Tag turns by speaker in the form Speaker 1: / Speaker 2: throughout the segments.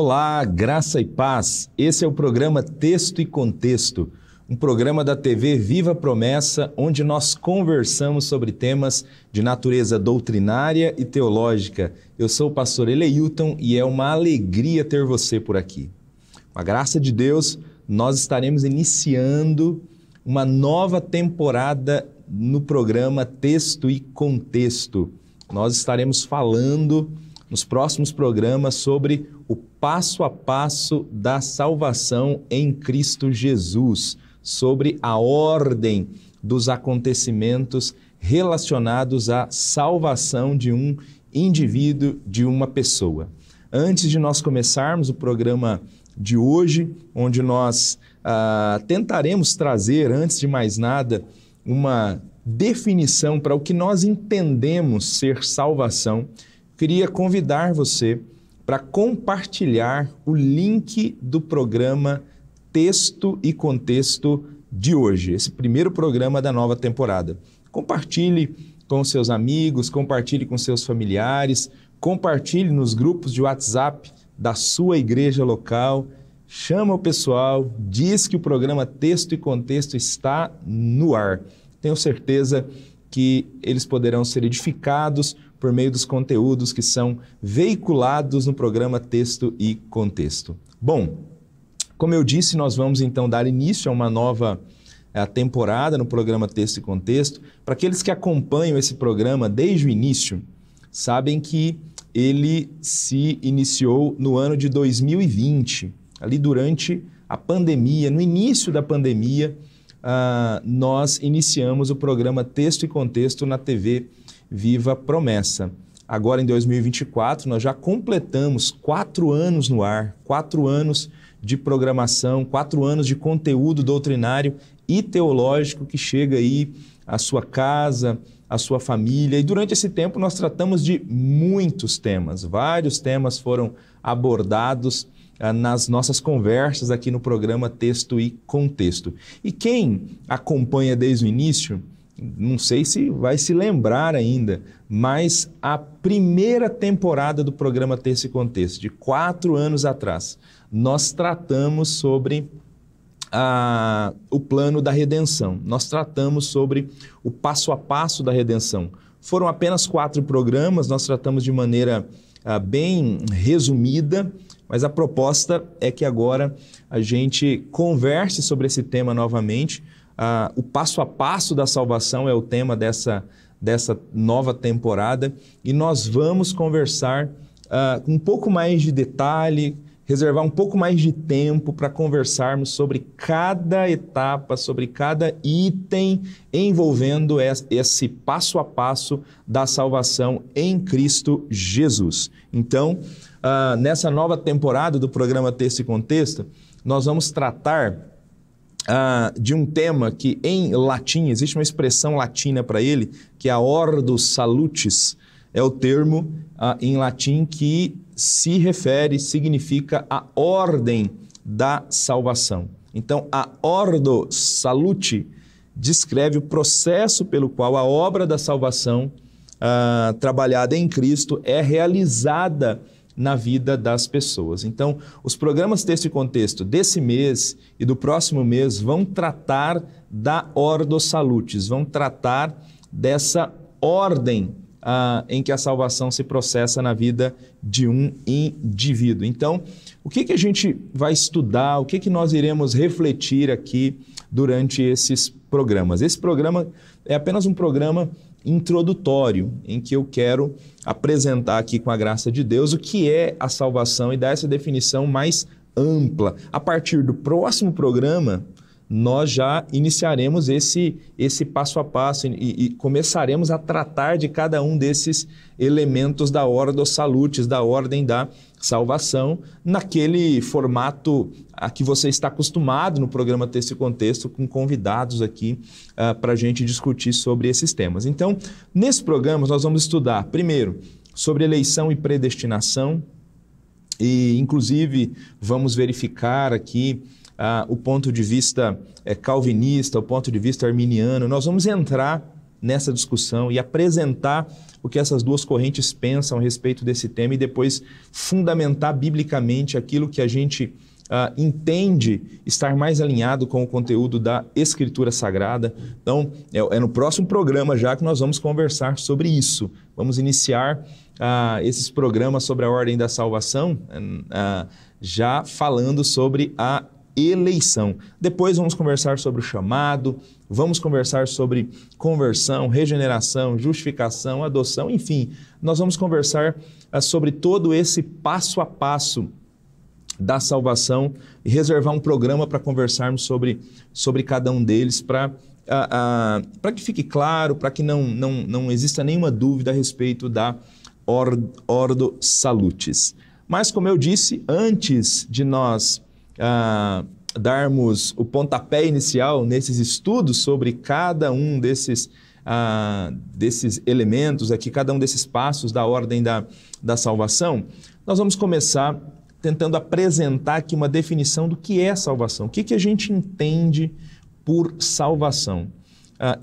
Speaker 1: Olá, graça e paz. Esse é o programa Texto e Contexto, um programa da TV Viva Promessa, onde nós conversamos sobre temas de natureza doutrinária e teológica. Eu sou o pastor Eleilton e é uma alegria ter você por aqui. Com a graça de Deus, nós estaremos iniciando uma nova temporada no programa Texto e Contexto. Nós estaremos falando nos próximos programas sobre o passo a passo da salvação em Cristo Jesus, sobre a ordem dos acontecimentos relacionados à salvação de um indivíduo, de uma pessoa. Antes de nós começarmos o programa de hoje, onde nós tentaremos trazer, antes de mais nada, uma definição para o que nós entendemos ser salvação, queria convidar você para compartilhar o link do programa Texto e Contexto de hoje, esse primeiro programa da nova temporada. Compartilhe com seus amigos, compartilhe com seus familiares, compartilhe nos grupos de WhatsApp da sua igreja local, chama o pessoal, diz que o programa Texto e Contexto está no ar. Tenho certeza que eles poderão ser edificados por meio dos conteúdos que são veiculados no programa Texto e Contexto. Bom, como eu disse, nós vamos então dar início a uma nova temporada no programa Texto e Contexto. Para aqueles que acompanham esse programa desde o início, sabem que ele se iniciou no ano de 2020, ali durante a pandemia, no início da pandemia, nós iniciamos o programa Texto e Contexto na TV Viva Promessa. Agora, em 2024, nós já completamos 4 anos no ar, 4 anos de programação, 4 anos de conteúdo doutrinário e teológico que chega aí à sua casa, à sua família. E durante esse tempo nós tratamos de muitos temas, vários temas foram abordados nas nossas conversas aqui no programa Texto e Contexto. E quem acompanha desde o início, não sei se vai se lembrar ainda, mas a primeira temporada do programa Texto e Contexto, de 4 anos atrás, nós tratamos sobre o plano da redenção. Nós tratamos sobre o passo a passo da redenção. Foram apenas 4 programas, nós tratamos de maneira bem resumida, mas a proposta é que agora a gente converse sobre esse tema novamente. O passo a passo da salvação é o tema dessa nova temporada e nós vamos conversar com um pouco mais de detalhe, reservar um pouco mais de tempo para conversarmos sobre cada etapa, sobre cada item envolvendo esse passo a passo da salvação em Cristo Jesus. Então, nessa nova temporada do programa Texto e Contexto, nós vamos tratar de um tema que em latim, existe uma expressão latina para ele, que é a Ordo Salutis, é o termo em latim que significa a ordem da salvação. Então, a Ordo Saluti descreve o processo pelo qual a obra da salvação trabalhada em Cristo é realizada na vida das pessoas. Então, os programas Texto e Contexto desse mês e do próximo mês vão tratar da Ordo Salutis, vão tratar dessa ordem em que a salvação se processa na vida de um indivíduo. Então, o que a gente vai estudar, o que nós iremos refletir aqui durante esses programas? Esse programa é apenas um programa introdutório, em que eu quero apresentar aqui com a graça de Deus o que é a salvação e dar essa definição mais ampla. A partir do próximo programa, nós já iniciaremos esse passo a passo e começaremos a tratar de cada um desses elementos da Ordo Salutis, da ordem da salvação, naquele formato a que você está acostumado no programa Texto e Contexto, com convidados aqui para a gente discutir sobre esses temas. Então, nesse programa nós vamos estudar, primeiro, sobre eleição e predestinação, e inclusive vamos verificar aqui o ponto de vista calvinista, o ponto de vista arminiano. Nós vamos entrar nessa discussão e apresentar o que essas duas correntes pensam a respeito desse tema e depois fundamentar biblicamente aquilo que a gente entende estar mais alinhado com o conteúdo da Escritura Sagrada. Então, é no próximo programa já que nós vamos conversar sobre isso. Vamos iniciar esses programas sobre a ordem da salvação, já falando sobre a eleição. Depois vamos conversar sobre o chamado, vamos conversar sobre conversão, regeneração, justificação, adoção, enfim, nós vamos conversar sobre todo esse passo a passo da salvação e reservar um programa para conversarmos sobre cada um deles, para que fique claro, para que não exista nenhuma dúvida a respeito da Ordo Salutis. Mas, como eu disse, antes de nós darmos o pontapé inicial nesses estudos sobre cada um desses elementos aqui, cada um desses passos da ordem da salvação, nós vamos começar tentando apresentar aqui uma definição do que é salvação. O que a gente entende por salvação?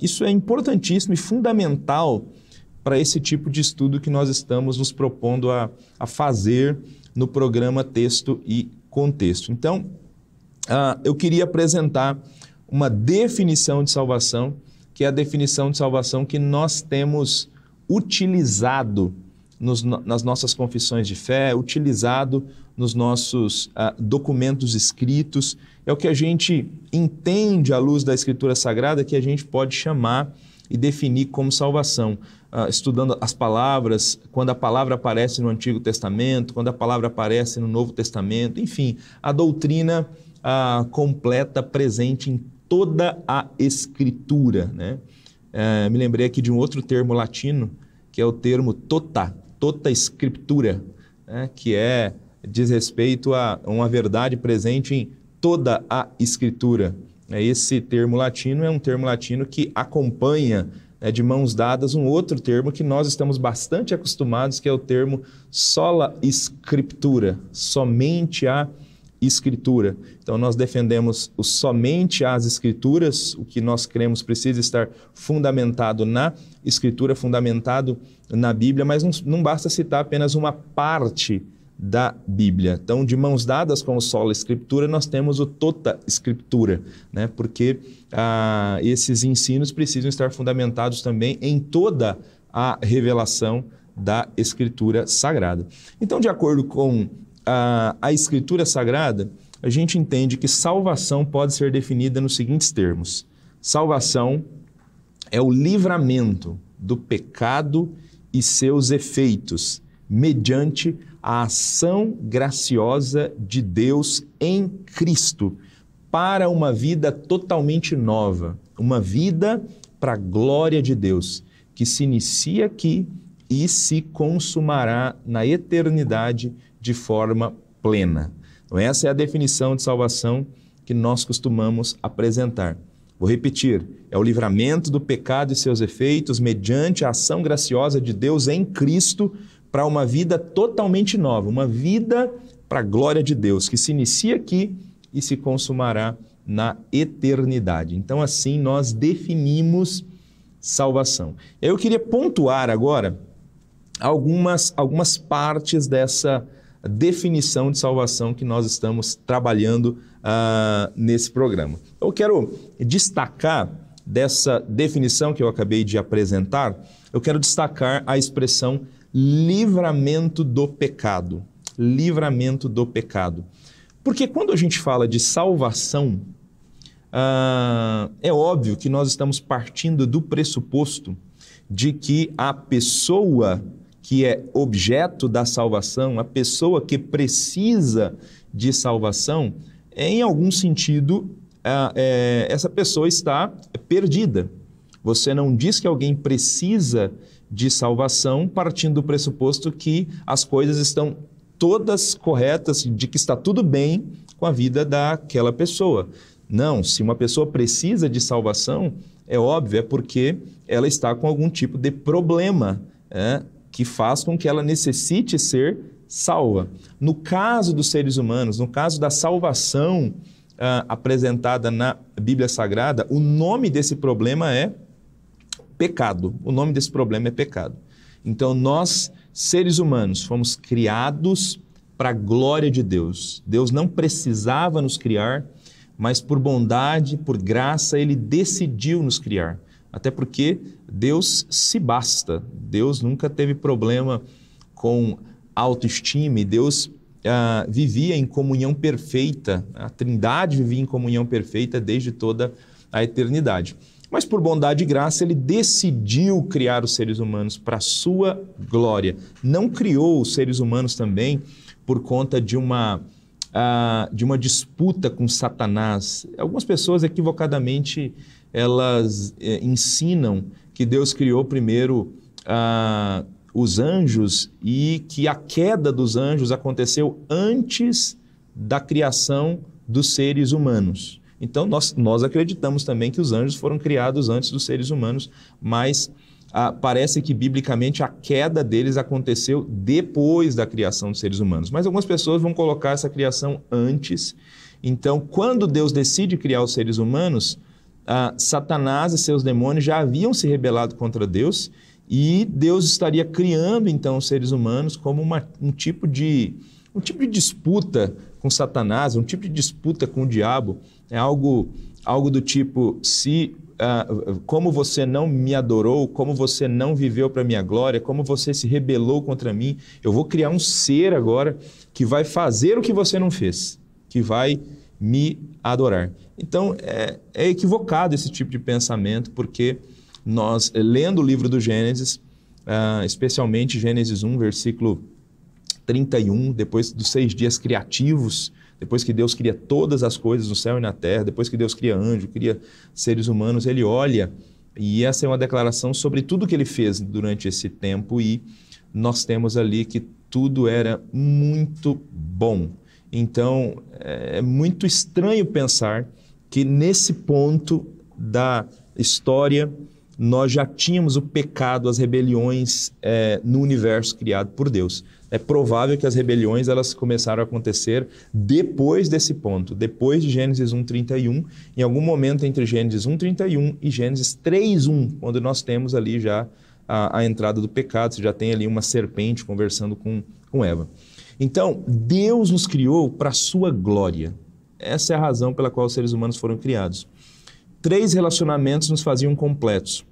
Speaker 1: Isso é importantíssimo e fundamental para esse tipo de estudo que nós estamos nos propondo a fazer no programa Texto e Contexto. Então, eu queria apresentar uma definição de salvação, que é a definição de salvação que nós temos utilizado nas nossas confissões de fé, utilizado nos nossos documentos escritos. É o que a gente entende à luz da Escritura Sagrada que a gente pode chamar e definir como salvação. Estudando as palavras, quando a palavra aparece no Antigo Testamento, quando a palavra aparece no Novo Testamento, enfim, a doutrina completa, presente em toda a Escritura, né? Me lembrei aqui de um outro termo latino, que é o termo tota scriptura, né? Que diz respeito a uma verdade presente em toda a Escritura. Esse termo latino é um termo latino que acompanha de mãos dadas um outro termo que nós estamos bastante acostumados, que é o termo sola scriptura, somente a Escritura. Então nós defendemos o somente as Escrituras, o que nós cremos precisa estar fundamentado na Escritura, fundamentado na Bíblia, mas não basta citar apenas uma parte da Bíblia. Então, de mãos dadas com o sola scriptura, nós temos o tota scriptura, né? Porque esses ensinos precisam estar fundamentados também em toda a revelação da Escritura Sagrada. Então, de acordo com a Escritura Sagrada, a gente entende que salvação pode ser definida nos seguintes termos. Salvação é o livramento do pecado e seus efeitos, mediante a ação graciosa de Deus em Cristo, para uma vida totalmente nova, uma vida para a glória de Deus, que se inicia aqui e se consumará na eternidade de forma plena. Então, essa é a definição de salvação que nós costumamos apresentar. Vou repetir, é o livramento do pecado e seus efeitos mediante a ação graciosa de Deus em Cristo para uma vida totalmente nova, uma vida para a glória de Deus, que se inicia aqui e se consumará na eternidade. Então, assim, nós definimos salvação. Eu queria pontuar agora algumas partes dessa definição de salvação que nós estamos trabalhando nesse programa. Eu quero destacar dessa definição que eu acabei de apresentar, eu quero destacar a expressão livramento do pecado. Livramento do pecado. Porque quando a gente fala de salvação, é óbvio que nós estamos partindo do pressuposto de que a pessoa que é objeto da salvação, a pessoa que precisa de salvação, em algum sentido, essa pessoa está perdida. Você não diz que alguém precisa de salvação partindo do pressuposto que as coisas estão todas corretas, de que está tudo bem com a vida daquela pessoa. Não, se uma pessoa precisa de salvação, é óbvio, é porque ela está com algum tipo de problema, que faz com que ela necessite ser salva. No caso dos seres humanos, no caso da salvação apresentada na Bíblia Sagrada, o nome desse problema é pecado. O nome desse problema é pecado. Então, nós, seres humanos, fomos criados para a glória de Deus. Deus não precisava nos criar, mas por bondade, por graça, Ele decidiu nos criar. Até porque Deus se basta. Deus nunca teve problema com autoestima. Deus vivia em comunhão perfeita. A Trindade vivia em comunhão perfeita desde toda a eternidade. Mas por bondade e graça, Ele decidiu criar os seres humanos para a sua glória. Não criou os seres humanos também por conta de uma disputa com Satanás. Algumas pessoas equivocadamente elas ensinam que Deus criou primeiro os anjos e que a queda dos anjos aconteceu antes da criação dos seres humanos. Então, nós acreditamos também que os anjos foram criados antes dos seres humanos, mas parece que, biblicamente, a queda deles aconteceu depois da criação dos seres humanos. Mas algumas pessoas vão colocar essa criação antes. Então, quando Deus decide criar os seres humanos, Satanás e seus demônios já haviam se rebelado contra Deus e Deus estaria criando, então, os seres humanos como um tipo de disputa com Satanás, um tipo de disputa com o diabo. É algo do tipo, como você não me adorou, como você não viveu para a minha glória, como você se rebelou contra mim, eu vou criar um ser agora que vai fazer o que você não fez, que vai me adorar. Então, é equivocado esse tipo de pensamento, porque nós, lendo o livro do Gênesis, especialmente Gênesis 1, versículo 31, depois dos 6 dias criativos, depois que Deus cria todas as coisas no céu e na terra, depois que Deus cria anjo, cria seres humanos, Ele olha, e essa é uma declaração sobre tudo que Ele fez durante esse tempo, e nós temos ali que tudo era muito bom. Então, é muito estranho pensar que nesse ponto da história nós já tínhamos o pecado, as rebeliões no universo criado por Deus. É provável que as rebeliões elas começaram a acontecer depois desse ponto, depois de Gênesis 1:31, em algum momento entre Gênesis 1:31 e Gênesis 3:1, quando nós temos ali já a entrada do pecado, você já tem ali uma serpente conversando com Eva. Então, Deus nos criou para a sua glória. Essa é a razão pela qual os seres humanos foram criados. 3 relacionamentos nos faziam completos.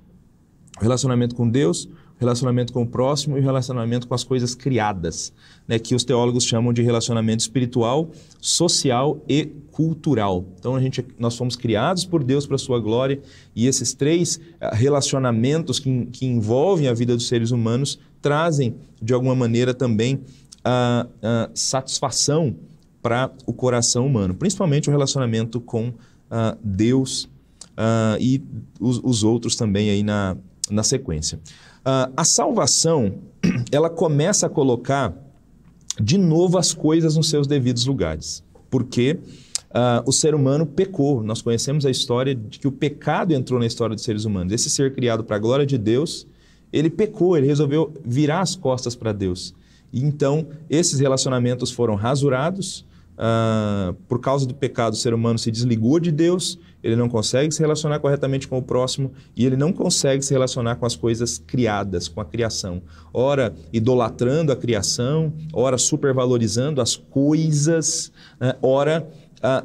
Speaker 1: O relacionamento com Deus, o relacionamento com o próximo e o relacionamento com as coisas criadas, né, que os teólogos chamam de relacionamento espiritual, social e cultural. Então, nós fomos criados por Deus para a sua glória, e esses 3 relacionamentos que envolvem a vida dos seres humanos trazem, de alguma maneira, também satisfação para o coração humano, principalmente o relacionamento com Deus e os outros também aí na sequência. A salvação, ela começa a colocar de novo as coisas nos seus devidos lugares, porque o ser humano pecou. Nós conhecemos a história de que o pecado entrou na história dos seres humanos. Esse ser criado para a glória de Deus, ele pecou, ele resolveu virar as costas para Deus. E então, esses relacionamentos foram rasurados. Por causa do pecado, o ser humano se desligou de Deus, ele não consegue se relacionar corretamente com o próximo e ele não consegue se relacionar com as coisas criadas, com a criação. Ora, idolatrando a criação, ora, supervalorizando as coisas, ora,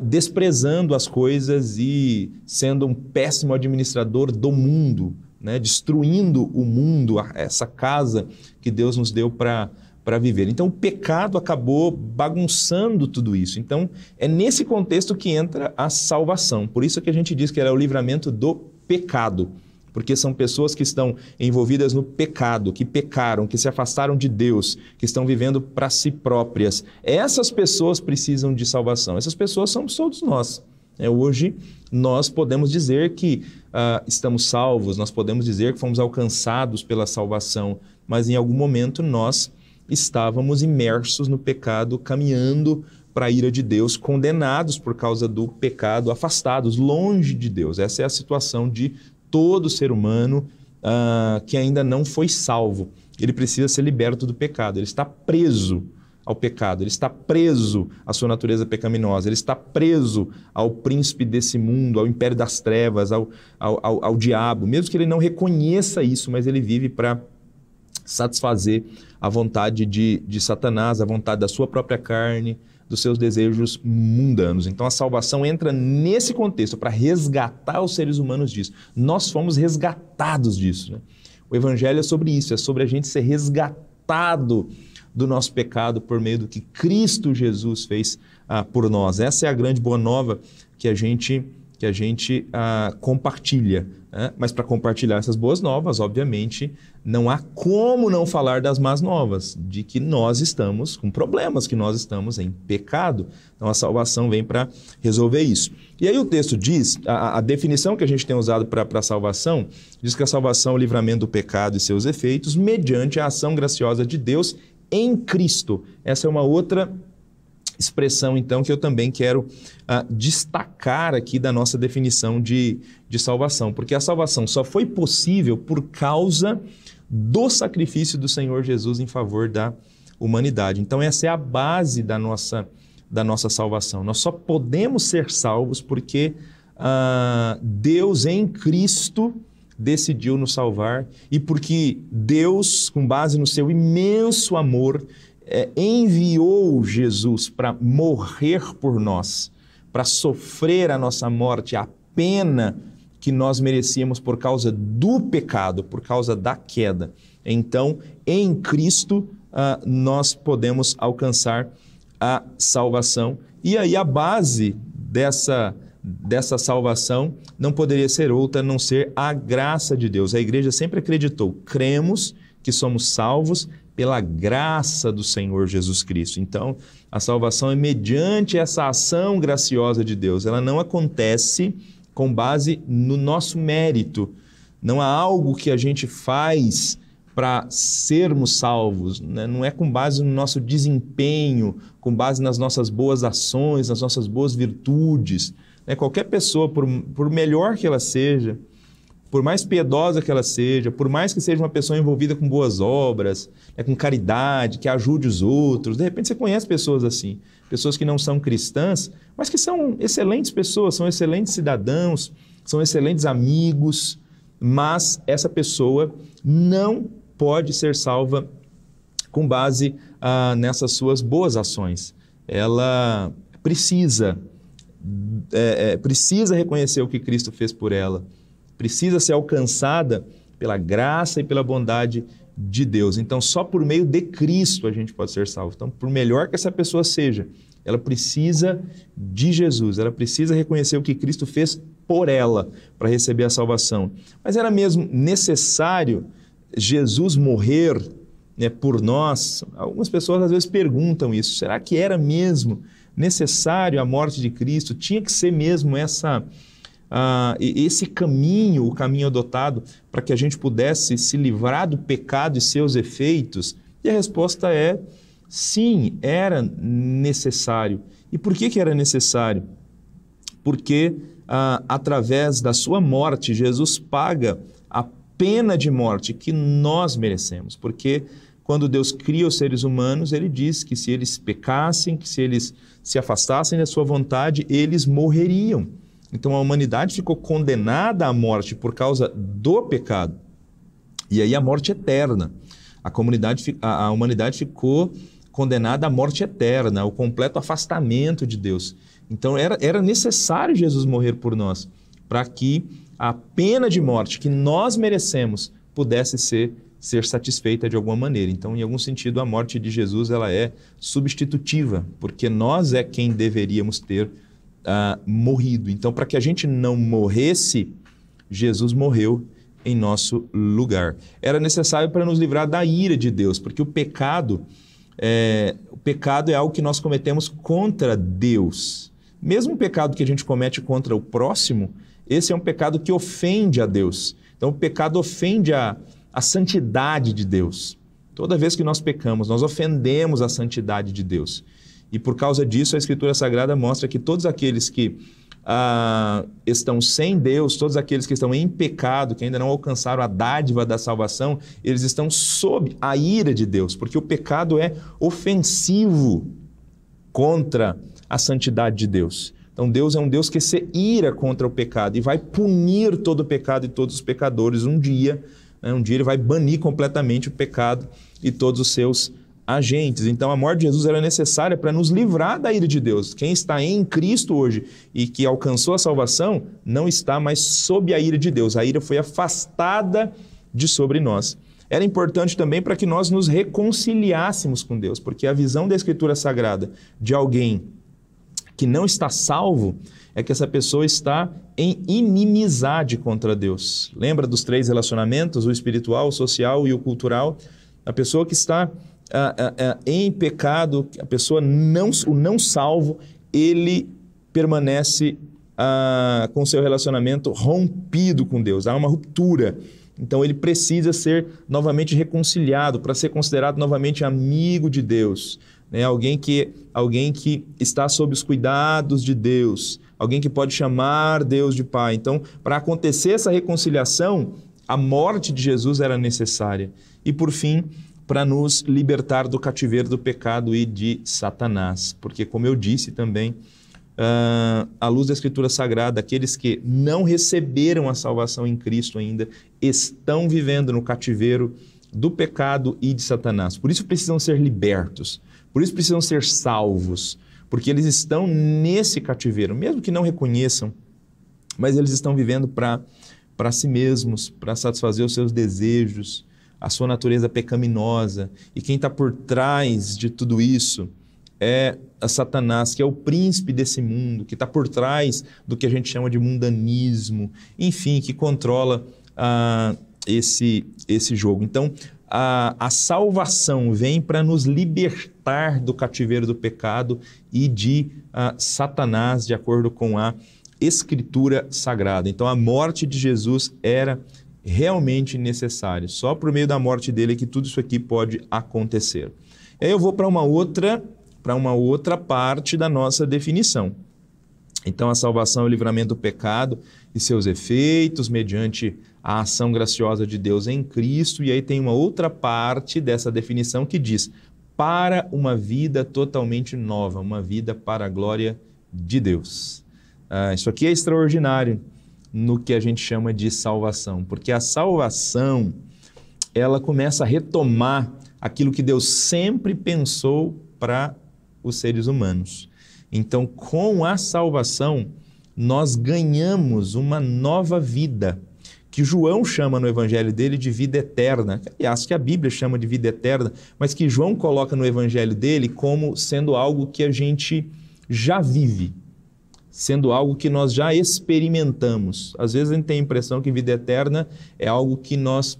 Speaker 1: desprezando as coisas e sendo um péssimo administrador do mundo, né? Destruindo o mundo, essa casa que Deus nos deu para viver. Então, o pecado acabou bagunçando tudo isso. Então, é nesse contexto que entra a salvação. Por isso que a gente diz que ela é o livramento do pecado, porque são pessoas que estão envolvidas no pecado, que pecaram, que se afastaram de Deus, que estão vivendo para si próprias. Essas pessoas precisam de salvação. Essas pessoas somos todos nós. Hoje, nós podemos dizer que estamos salvos, nós podemos dizer que fomos alcançados pela salvação, mas em algum momento nós estávamos imersos no pecado, caminhando para a ira de Deus, condenados por causa do pecado, afastados, longe de Deus. Essa é a situação de todo ser humano que ainda não foi salvo. Ele precisa ser liberto do pecado, ele está preso ao pecado, ele está preso à sua natureza pecaminosa, ele está preso ao príncipe desse mundo, ao império das trevas, ao diabo, mesmo que ele não reconheça isso, mas ele vive para satisfazer a vontade de Satanás, a vontade da sua própria carne, dos seus desejos mundanos. Então a salvação entra nesse contexto para resgatar os seres humanos disso. Nós fomos resgatados disso, né? O evangelho é sobre isso, é sobre a gente ser resgatado do nosso pecado por meio do que Cristo Jesus fez por nós. Essa é a grande boa nova que a gente compartilha, né? Mas para compartilhar essas boas novas, obviamente, não há como não falar das más novas, de que nós estamos com problemas, que nós estamos em pecado. Então a salvação vem para resolver isso. E aí o texto diz, a definição que a gente tem usado para a salvação, diz que a salvação é o livramento do pecado e seus efeitos mediante a ação graciosa de Deus em Cristo. Essa é uma outra expressão, então, que eu também quero destacar aqui da nossa definição de salvação, porque a salvação só foi possível por causa do sacrifício do Senhor Jesus em favor da humanidade. Então, essa é a base da nossa salvação. Nós só podemos ser salvos porque Deus em Cristo decidiu nos salvar e porque Deus, com base no seu imenso amor, enviou Jesus para morrer por nós, para sofrer a nossa morte, a pena que nós merecíamos por causa do pecado, por causa da queda. Então, em Cristo, nós podemos alcançar a salvação. E aí a base dessa salvação não poderia ser outra a não ser a graça de Deus. A igreja sempre acreditou, cremos que somos salvos pela graça do Senhor Jesus Cristo. Então, a salvação é mediante essa ação graciosa de Deus. Ela não acontece com base no nosso mérito. Não há algo que a gente faz para sermos salvos, né? Não é com base no nosso desempenho, com base nas nossas boas ações, nas nossas boas virtudes. Qualquer pessoa, por melhor que ela seja, por mais piedosa que ela seja, por mais que seja uma pessoa envolvida com boas obras, com caridade, que ajude os outros, de repente você conhece pessoas assim, pessoas que não são cristãs, mas que são excelentes pessoas, são excelentes cidadãos, são excelentes amigos, mas essa pessoa não pode ser salva com base nessas suas boas ações. Ela precisa reconhecer o que Cristo fez por ela, precisa ser alcançada pela graça e pela bondade de Deus. Então, só por meio de Cristo a gente pode ser salvo. Então, por melhor que essa pessoa seja, ela precisa de Jesus, ela precisa reconhecer o que Cristo fez por ela para receber a salvação. Mas era mesmo necessário Jesus morrer, né, por nós? Algumas pessoas às vezes perguntam isso. Será que era mesmo necessário a morte de Cristo? Tinha que ser mesmo esse caminho, o caminho adotado para que a gente pudesse se livrar do pecado e seus efeitos? E a resposta é sim, era necessário. E por que era necessário? Porque através da sua morte, Jesus paga a pena de morte que nós merecemos. Porque quando Deus cria os seres humanos, Ele diz que se eles pecassem, que se eles se afastassem da sua vontade, eles morreriam. Então a humanidade ficou condenada à morte por causa do pecado. E aí a morte eterna. A humanidade ficou condenada à morte eterna, ao completo afastamento de Deus. Então era necessário Jesus morrer por nós, para que a pena de morte que nós merecemos pudesse ser satisfeita de alguma maneira. Então, em algum sentido, a morte de Jesus ela é substitutiva, porque nós é quem deveríamos ter morrido. Então, para que a gente não morresse, Jesus morreu em nosso lugar. Era necessário para nos livrar da ira de Deus, porque o pecado é algo que nós cometemos contra Deus. Mesmo o pecado que a gente comete contra o próximo, esse é um pecado que ofende a Deus. Então, o pecado ofende a santidade de Deus. Toda vez que nós pecamos, nós ofendemos a santidade de Deus. E por causa disso, a Escritura Sagrada mostra que todos aqueles que estão sem Deus, todos aqueles que estão em pecado, que ainda não alcançaram a dádiva da salvação, eles estão sob a ira de Deus, porque o pecado é ofensivo contra a santidade de Deus. Então Deus é um Deus que se ira contra o pecado e vai punir todo o pecado e todos os pecadores um dia ele vai banir completamente o pecado e todos os seus agentes. Então a morte de Jesus era necessária para nos livrar da ira de Deus. Quem está em Cristo hoje e que alcançou a salvação não está mais sob a ira de Deus. A ira foi afastada de sobre nós. Era importante também para que nós nos reconciliássemos com Deus, porque a visão da Escritura Sagrada de alguém que não está salvo é que essa pessoa está em inimizade contra Deus. Lembra dos 3 relacionamentos, o espiritual, o social e o cultural? A pessoa que está em pecado, a pessoa o não salvo, ele permanece com seu relacionamento rompido com Deus. Há uma ruptura. Então ele precisa ser novamente reconciliado para ser considerado novamente amigo de Deus. Alguém que está sob os cuidados de Deus, alguém que pode chamar Deus de Pai. Então, para acontecer essa reconciliação, a morte de Jesus era necessária. E, por fim, para nos libertar do cativeiro do pecado e de Satanás. Porque, como eu disse também, à luz da Escritura Sagrada, aqueles que não receberam a salvação em Cristo ainda, estão vivendo no cativeiro do pecado e de Satanás. Por isso precisam ser libertos. Por isso precisam ser salvos, porque eles estão nesse cativeiro, mesmo que não reconheçam, mas eles estão vivendo para si mesmos, para satisfazer os seus desejos, a sua natureza pecaminosa. E quem está por trás de tudo isso é a Satanás, que é o príncipe desse mundo, que está por trás do que a gente chama de mundanismo, enfim, que controla esse jogo. Então, a salvação vem para nos libertar do cativeiro do pecado e de Satanás, de acordo com a Escritura Sagrada. Então a morte de Jesus era realmente necessária. Só por meio da morte dele é que tudo isso aqui pode acontecer. E aí eu vou para uma outra parte da nossa definição. Então a salvação é o livramento do pecado e seus efeitos mediante a ação graciosa de Deus em Cristo. E aí tem uma outra parte dessa definição que diz: para uma vida totalmente nova, uma vida para a glória de Deus. Isso aqui é extraordinário no que a gente chama de salvação, porque a salvação, ela começa a retomar aquilo que Deus sempre pensou para os seres humanos. Então, com a salvação, nós ganhamos uma nova vida, que João chama no evangelho dele de vida eterna. Aliás, que a Bíblia chama de vida eterna, mas que João coloca no evangelho dele como sendo algo que a gente já vive, sendo algo que nós já experimentamos. Às vezes a gente tem a impressão que vida eterna é algo que nós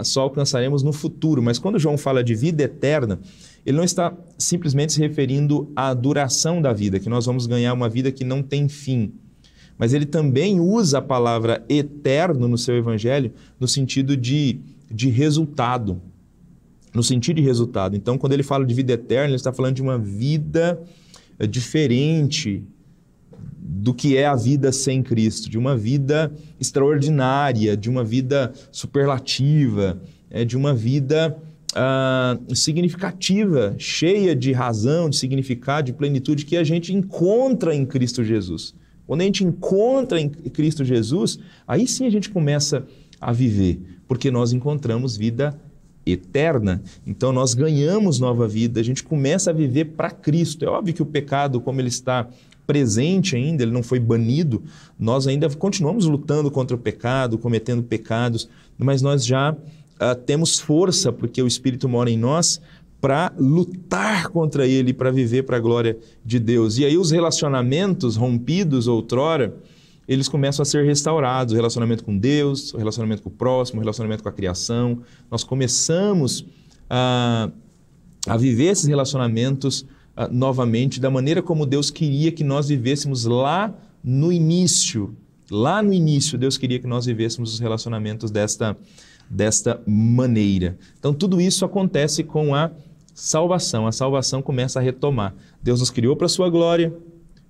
Speaker 1: só alcançaremos no futuro, mas quando João fala de vida eterna, ele não está simplesmente se referindo à duração da vida, que nós vamos ganhar uma vida que não tem fim. Mas ele também usa a palavra eterno no seu evangelho no sentido de resultado. No sentido de resultado. Então, quando ele fala de vida eterna, ele está falando de uma vida diferente do que é a vida sem Cristo, de uma vida extraordinária, de uma vida superlativa, de uma vida significativa, cheia de razão, de significado, de plenitude, que a gente encontra em Cristo Jesus. Quando a gente encontra em Cristo Jesus, aí sim a gente começa a viver, porque nós encontramos vida eterna. Então nós ganhamos nova vida, a gente começa a viver para Cristo. É óbvio que o pecado, como ele está presente ainda, ele não foi banido, nós ainda continuamos lutando contra o pecado, cometendo pecados, mas nós já temos força, porque o Espírito mora em nós, para lutar contra ele, para viver para a glória de Deus. E aí os relacionamentos rompidos outrora, eles começam a ser restaurados, o relacionamento com Deus, o relacionamento com o próximo, o relacionamento com a criação. Nós começamos a viver esses relacionamentos novamente da maneira como Deus queria que nós vivêssemos lá no início. Lá no início, Deus queria que nós vivêssemos os relacionamentos desta maneira. Então, tudo isso acontece com a salvação. A salvação começa a retomar. Deus nos criou para a sua glória,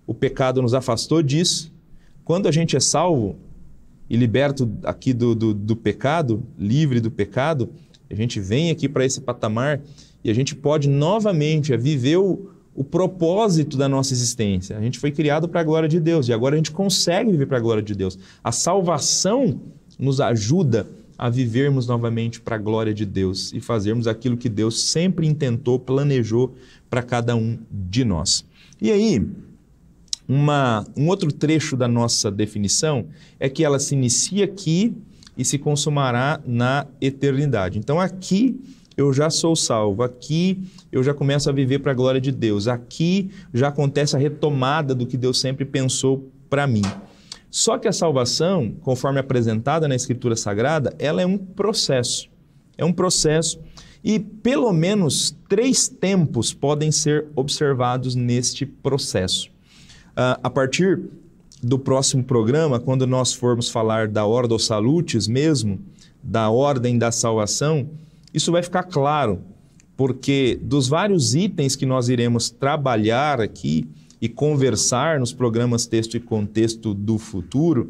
Speaker 1: o pecado nos afastou disso. Quando a gente é salvo e liberto aqui do pecado, livre do pecado, a gente vem aqui para esse patamar e a gente pode novamente viver o propósito da nossa existência. A gente foi criado para a glória de Deus e agora a gente consegue viver para a glória de Deus. A salvação nos ajuda a vivermos novamente para a glória de Deus e fazermos aquilo que Deus sempre intentou, planejou para cada um de nós. E aí, um outro trecho da nossa definição é que ela se inicia aqui e se consumará na eternidade. Então aqui eu já sou salvo, aqui eu já começo a viver para a glória de Deus, aqui já acontece a retomada do que Deus sempre pensou para mim. Só que a salvação, conforme apresentada na Escritura Sagrada, ela é um processo. É um processo e pelo menos 3 tempos podem ser observados neste processo. A partir do próximo programa, quando nós formos falar da Ordo Salutis mesmo, da ordem da salvação, isso vai ficar claro, porque dos vários itens que nós iremos trabalhar aqui e conversar nos programas Texto e Contexto do futuro,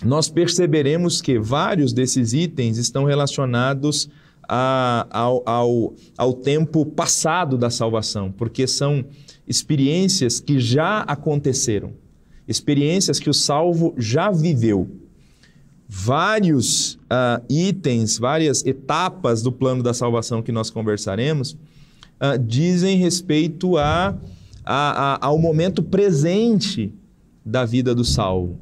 Speaker 1: nós perceberemos que vários desses itens estão relacionados ao tempo passado da salvação, porque são experiências que já aconteceram, experiências que o salvo já viveu. Vários itens, várias etapas do plano da salvação que nós conversaremos dizem respeito ao momento presente da vida do salvo.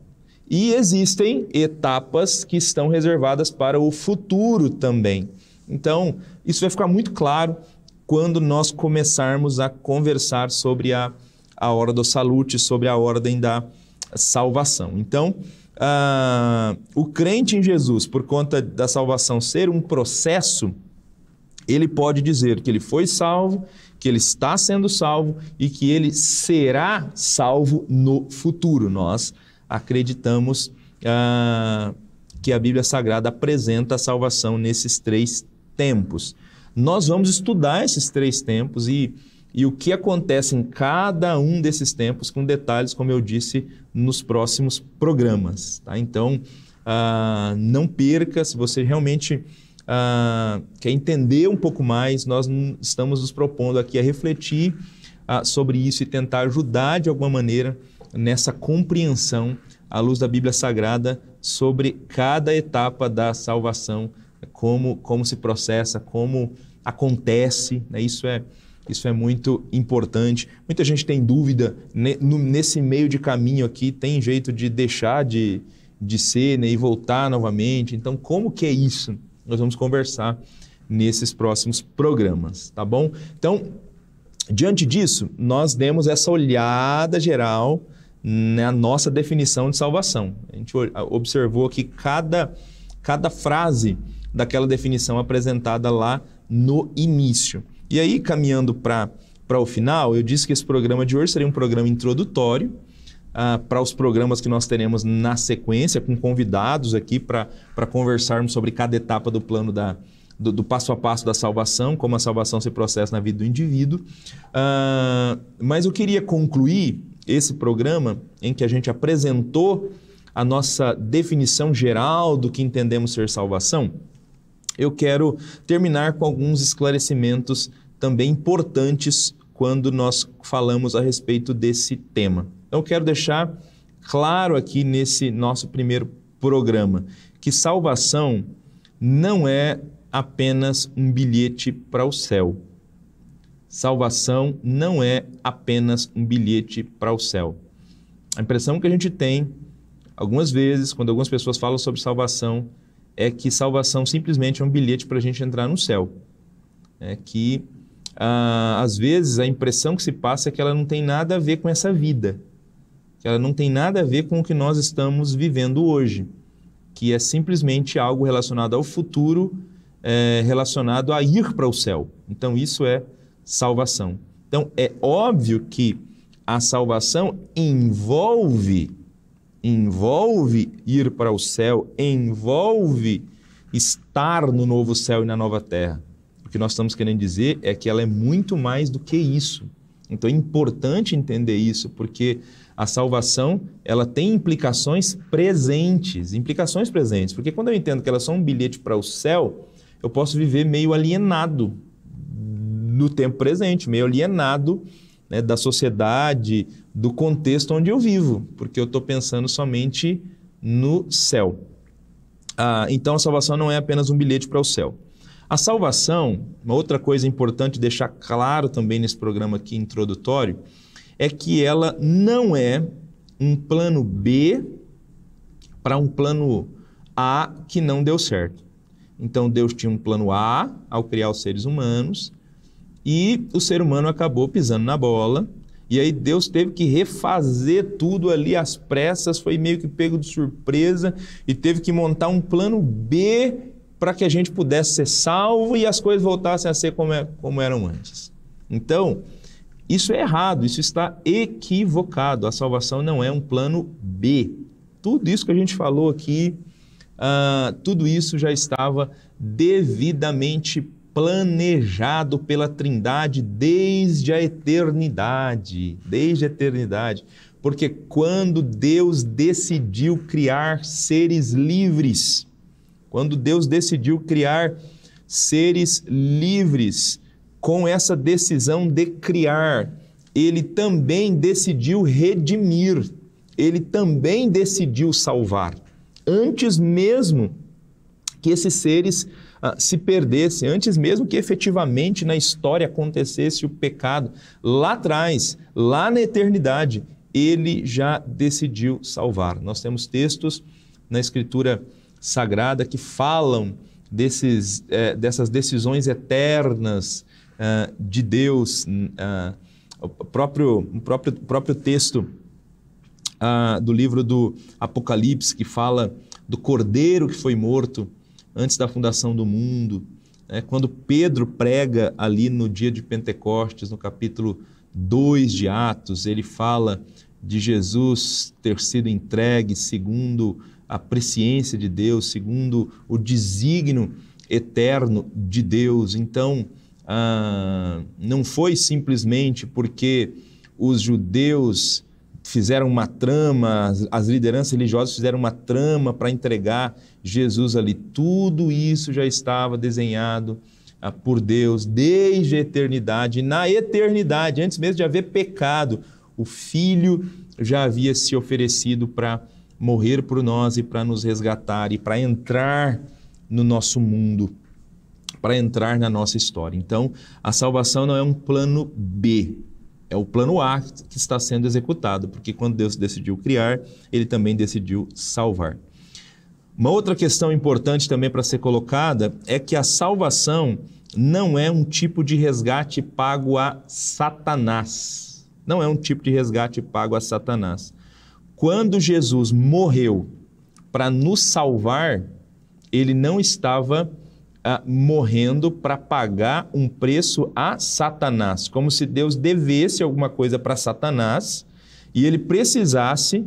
Speaker 1: E existem etapas que estão reservadas para o futuro também. Então, isso vai ficar muito claro quando nós começarmos a conversar sobre a Ordo Salutis, sobre a ordem da salvação. Então, o crente em Jesus, por conta da salvação ser um processo, ele pode dizer que ele foi salvo, que ele está sendo salvo e que ele será salvo no futuro. Nós acreditamos que a Bíblia Sagrada apresenta a salvação nesses 3 tempos. Nós vamos estudar esses 3 tempos e o que acontece em cada um desses tempos, com detalhes, como eu disse, nos próximos programas. Tá? Então, não perca, se você realmente quer entender um pouco mais, nós estamos nos propondo aqui a refletir sobre isso e tentar ajudar de alguma maneira nessa compreensão à luz da Bíblia Sagrada sobre cada etapa da salvação, como se processa, como acontece, né? Isso é muito importante. Muita gente tem dúvida nesse meio de caminho aqui, tem jeito de deixar de ser, né, e voltar novamente. Então, como que é isso? Nós vamos conversar nesses próximos programas, tá bom? Então, diante disso, nós demos essa olhada geral na nossa definição de salvação. A gente observou aqui cada frase daquela definição apresentada lá no início. E aí, caminhando para o final, eu disse que esse programa de hoje seria um programa introdutório para os programas que nós teremos na sequência, com convidados aqui para conversarmos sobre cada etapa do plano do passo a passo da salvação, como a salvação se processa na vida do indivíduo. Mas eu queria concluir esse programa em que a gente apresentou a nossa definição geral do que entendemos ser salvação. Eu quero terminar com alguns esclarecimentos também importantes quando nós falamos a respeito desse tema. Então, eu quero deixar claro aqui nesse nosso primeiro programa que salvação não é apenas um bilhete para o céu. Salvação não é apenas um bilhete para o céu. A impressão que a gente tem, algumas vezes, quando algumas pessoas falam sobre salvação, é que salvação simplesmente é um bilhete para a gente entrar no céu. É que, às vezes, a impressão que se passa é que ela não tem nada a ver com essa vida, que ela não tem nada a ver com o que nós estamos vivendo hoje, que é simplesmente algo relacionado ao futuro, relacionado a ir para o céu. Então, isso é salvação. Então, é óbvio que a salvação envolve ir para o céu, envolve estar no novo céu e na nova terra. O que nós estamos querendo dizer é que ela é muito mais do que isso. Então é importante entender isso, porque a salvação, ela tem implicações presentes, porque quando eu entendo que elas são um bilhete para o céu, eu posso viver meio alienado no tempo presente, meio alienado, né, da sociedade, do contexto onde eu vivo, porque eu estou pensando somente no céu. Então a salvação não é apenas um bilhete para o céu. A salvação, uma outra coisa importante deixar claro também nesse programa aqui introdutório, é que ela não é um plano B para um plano A que não deu certo. Então Deus tinha um plano A ao criar os seres humanos e o ser humano acabou pisando na bola e aí Deus teve que refazer tudo ali às pressas, foi meio que pego de surpresa e teve que montar um plano B para que a gente pudesse ser salvo e as coisas voltassem a ser como eram antes. Então, isso é errado, isso está equivocado. A salvação não é um plano B. Tudo isso que a gente falou aqui, tudo isso já estava devidamente planejado pela Trindade desde a eternidade. Desde a eternidade. Porque quando Deus decidiu criar seres livres, quando Deus decidiu criar seres livres, com essa decisão de criar, Ele também decidiu redimir, Ele também decidiu salvar. Antes mesmo que esses seres se perdessem, antes mesmo que efetivamente na história acontecesse o pecado, lá atrás, lá na eternidade, Ele já decidiu salvar. Nós temos textos na Escritura Sagrada que falam dessas decisões eternas de Deus. O próprio texto do livro do Apocalipse, que fala do Cordeiro que foi morto antes da fundação do mundo. Quando Pedro prega ali no dia de Pentecostes, no capítulo 2 de Atos, ele fala de Jesus ter sido entregue segundo a presciência de Deus, segundo o desígnio eterno de Deus. Então, não foi simplesmente porque os judeus fizeram uma trama, as lideranças religiosas fizeram uma trama para entregar Jesus ali. Tudo isso já estava desenhado por Deus desde a eternidade. E na eternidade, antes mesmo de haver pecado, o Filho já havia se oferecido para morrer por nós e para nos resgatar e para entrar no nosso mundo, para entrar na nossa história. Então, a salvação não é um plano B, é o plano A que está sendo executado, porque quando Deus decidiu criar, Ele também decidiu salvar. Uma outra questão importante também para ser colocada é que a salvação não é um tipo de resgate pago a Satanás. Não é um tipo de resgate pago a Satanás. Quando Jesus morreu para nos salvar, Ele não estava morrendo para pagar um preço a Satanás, como se Deus devesse alguma coisa para Satanás e Ele precisasse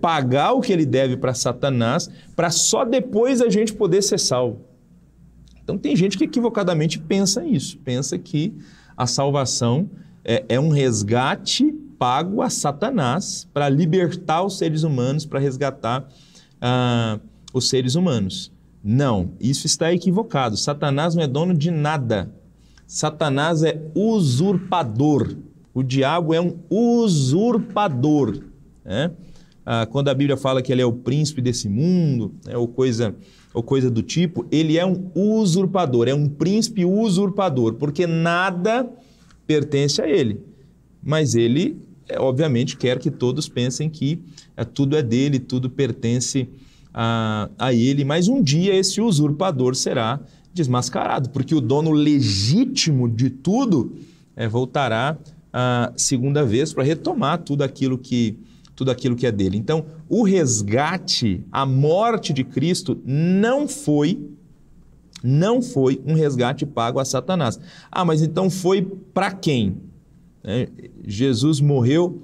Speaker 1: pagar o que Ele deve para Satanás para só depois a gente poder ser salvo. Então tem gente que equivocadamente pensa isso, pensa que a salvação é um resgate pago a Satanás para libertar os seres humanos, para resgatar os seres humanos. Não, isso está equivocado. Satanás não é dono de nada. Satanás é usurpador. O diabo é um usurpador. Quando a Bíblia fala que ele é o príncipe desse mundo, ou coisa do tipo, ele é um usurpador, é um príncipe usurpador, porque nada pertence a ele. Mas ele, obviamente, quer que todos pensem que tudo é dele, tudo pertence a ele, mas um dia esse usurpador será desmascarado, porque o dono legítimo de tudo voltará a segunda vez para retomar tudo aquilo que é dele. Então, o resgate, a morte de Cristo não foi um resgate pago a Satanás. Mas então foi para quem? Jesus morreu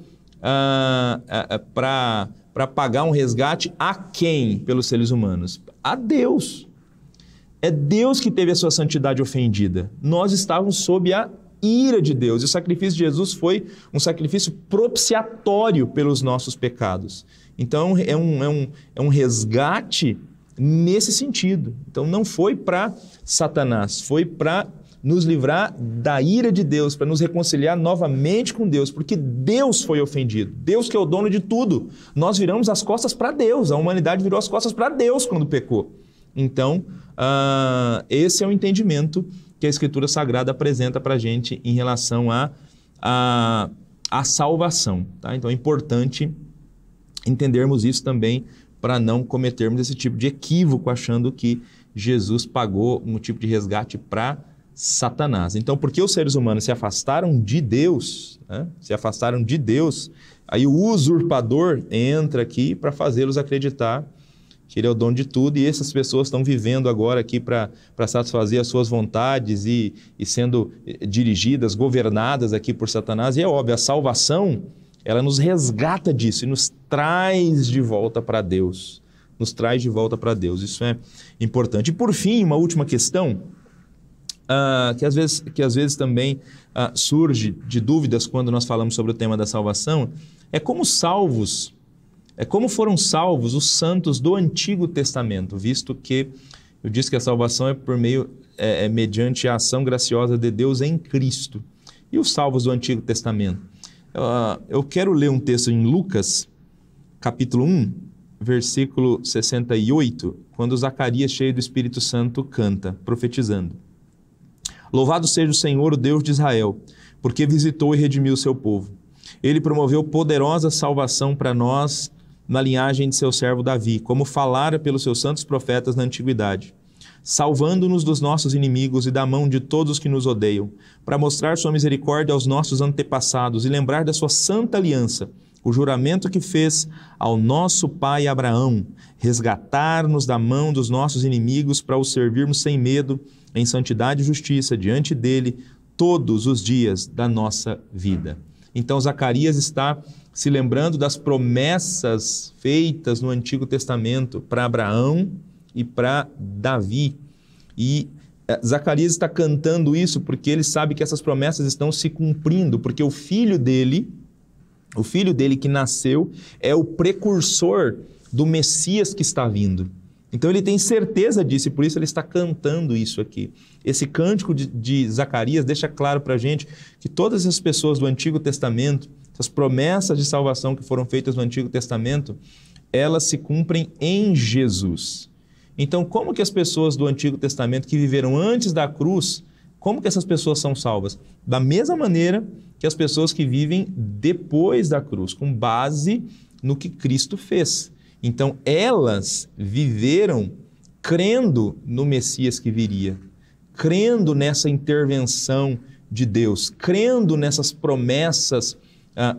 Speaker 1: para pagar um resgate a quem pelos seres humanos? A Deus. É Deus que teve a sua santidade ofendida. Nós estávamos sob a ira de Deus. E o sacrifício de Jesus foi um sacrifício propiciatório pelos nossos pecados. Então é um resgate nesse sentido. Então não foi para Satanás, foi para nos livrar da ira de Deus, para nos reconciliar novamente com Deus, porque Deus foi ofendido. Deus que é o dono de tudo. Nós viramos as costas para Deus, a humanidade virou as costas para Deus quando pecou. Então, esse é o entendimento que a Escritura Sagrada apresenta para a gente em relação à salvação. Tá? Então é importante entendermos isso também para não cometermos esse tipo de equívoco achando que Jesus pagou um tipo de resgate para Satanás. Então, porque os seres humanos se afastaram de Deus, né? Se afastaram de Deus, aí o usurpador entra aqui para fazê-los acreditar que ele é o dono de tudo, e essas pessoas estão vivendo agora aqui para satisfazer as suas vontades e sendo dirigidas, governadas aqui por Satanás. E é óbvio, a salvação, ela nos resgata disso e nos traz de volta para Deus. Nos traz de volta para Deus. Isso é importante. E por fim, uma última questão, que às vezes também surge de dúvidas quando nós falamos sobre o tema da salvação, é como foram salvos os santos do Antigo Testamento, visto que eu disse que a salvação é mediante a ação graciosa de Deus em Cristo. E os salvos do Antigo Testamento? Eu quero ler um texto em Lucas, capítulo 1, versículo 68, quando Zacarias, cheio do Espírito Santo, canta, profetizando. Louvado seja o Senhor, o Deus de Israel, porque visitou e redimiu o seu povo. Ele promoveu poderosa salvação para nós na linhagem de seu servo Davi, como falara pelos seus santos profetas na antiguidade, salvando-nos dos nossos inimigos e da mão de todos os que nos odeiam, para mostrar sua misericórdia aos nossos antepassados e lembrar da sua santa aliança, o juramento que fez ao nosso pai Abraão, resgatar-nos da mão dos nossos inimigos para os servirmos sem medo, em santidade e justiça, diante dele, todos os dias da nossa vida. Então, Zacarias está se lembrando das promessas feitas no Antigo Testamento para Abraão e para Davi. E Zacarias está cantando isso porque ele sabe que essas promessas estão se cumprindo, porque o filho dele que nasceu é o precursor do Messias que está vindo. Então ele tem certeza disso e por isso ele está cantando isso aqui. Esse cântico de Zacarias deixa claro para a gente que todas as pessoas do Antigo Testamento, essas promessas de salvação que foram feitas no Antigo Testamento, elas se cumprem em Jesus. Então, como que as pessoas do Antigo Testamento que viveram antes da cruz, como que essas pessoas são salvas? Da mesma maneira que as pessoas que vivem depois da cruz, com base no que Cristo fez. Então, elas viveram crendo no Messias que viria, crendo nessa intervenção de Deus, crendo nessas promessas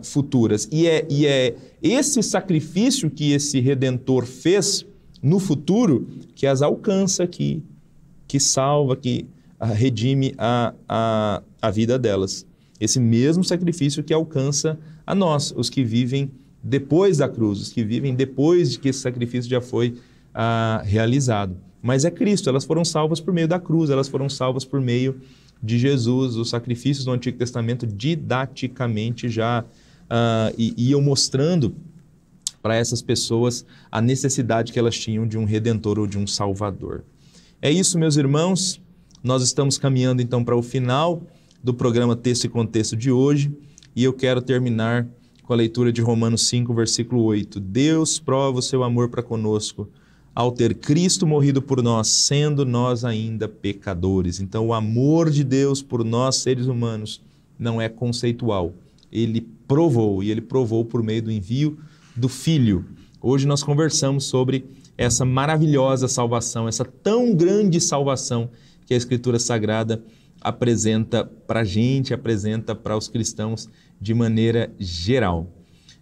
Speaker 1: futuras. E é esse sacrifício que esse Redentor fez no futuro que as alcança, que salva, que redime a vida delas. Esse mesmo sacrifício que alcança a nós, os que vivem depois da cruz, os que vivem depois de que esse sacrifício já foi realizado. Mas é Cristo, elas foram salvas por meio da cruz, elas foram salvas por meio de Jesus. Os sacrifícios do Antigo Testamento didaticamente já iam mostrando para essas pessoas a necessidade que elas tinham de um Redentor ou de um Salvador. É isso, meus irmãos, nós estamos caminhando então para o final do programa Texto e Contexto de hoje e eu quero terminar com a leitura de Romanos 5, versículo 8. Deus prova o seu amor para conosco ao ter Cristo morrido por nós, sendo nós ainda pecadores. Então, o amor de Deus por nós, seres humanos, não é conceitual. Ele provou, e ele provou por meio do envio do Filho. Hoje nós conversamos sobre essa maravilhosa salvação, essa tão grande salvação que a Escritura Sagrada apresenta para a gente, apresenta para os cristãos de maneira geral.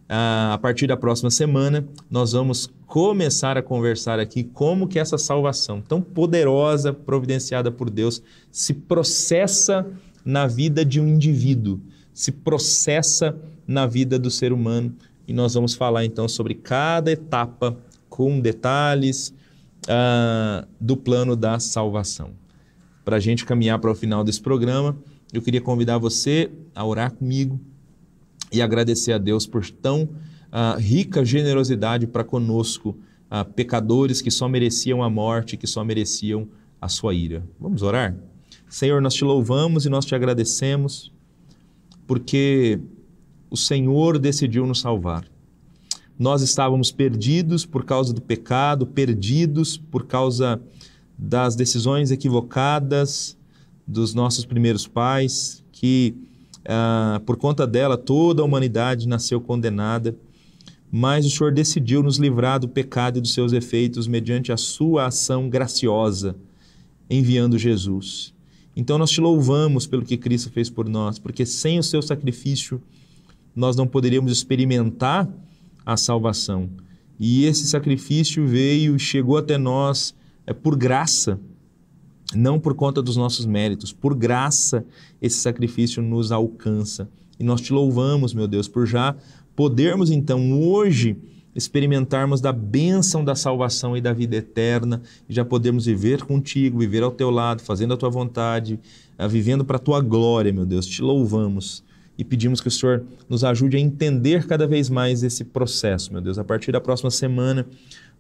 Speaker 1: A partir da próxima semana, nós vamos começar a conversar aqui como que essa salvação tão poderosa, providenciada por Deus, se processa na vida de um indivíduo, se processa na vida do ser humano. E nós vamos falar então sobre cada etapa com detalhes do plano da salvação. Para a gente caminhar para o final desse programa, eu queria convidar você a orar comigo e agradecer a Deus por tão rica generosidade para conosco, pecadores que só mereciam a morte, que só mereciam a sua ira. Vamos orar? Senhor, nós te louvamos e nós te agradecemos porque o Senhor decidiu nos salvar. Nós estávamos perdidos por causa do pecado, perdidos por causa das decisões equivocadas dos nossos primeiros pais, que por conta dela toda a humanidade nasceu condenada, mas o Senhor decidiu nos livrar do pecado e dos seus efeitos mediante a sua ação graciosa, enviando Jesus. Então nós te louvamos pelo que Cristo fez por nós, porque sem o seu sacrifício nós não poderíamos experimentar a salvação. E esse sacrifício veio e chegou até nós por graça, não por conta dos nossos méritos. Por graça esse sacrifício nos alcança. E nós te louvamos, meu Deus, por já podermos então hoje experimentarmos da bênção da salvação e da vida eterna, e já podermos viver contigo, viver ao teu lado, fazendo a tua vontade, vivendo para a tua glória, meu Deus. Te louvamos e pedimos que o Senhor nos ajude a entender cada vez mais esse processo, meu Deus. A partir da próxima semana,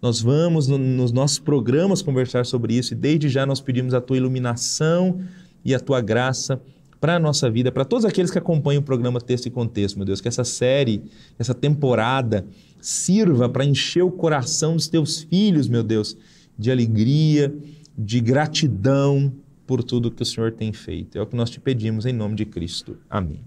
Speaker 1: nós vamos nos nossos programas conversar sobre isso, e desde já nós pedimos a tua iluminação e a tua graça para a nossa vida, para todos aqueles que acompanham o programa Texto e Contexto, meu Deus, que essa série, essa temporada sirva para encher o coração dos teus filhos, meu Deus, de alegria, de gratidão por tudo que o Senhor tem feito. É o que nós te pedimos em nome de Cristo. Amém.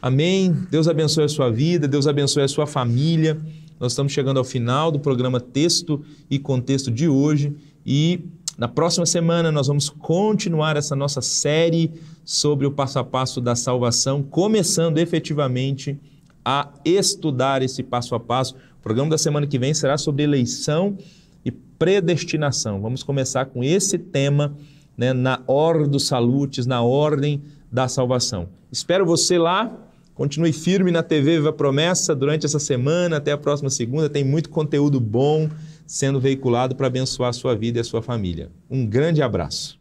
Speaker 1: Amém. Deus abençoe a sua vida, Deus abençoe a sua família. Nós estamos chegando ao final do programa Texto e Contexto de hoje, e na próxima semana nós vamos continuar essa nossa série sobre o passo a passo da salvação, começando efetivamente a estudar esse passo a passo. O programa da semana que vem será sobre eleição e predestinação. Vamos começar com esse tema, né, na ordem dos salutes, na ordem da salvação. Espero você lá. Continue firme na TV Viva Promessa durante essa semana, até a próxima segunda. Tem muito conteúdo bom sendo veiculado para abençoar a sua vida e a sua família. Um grande abraço.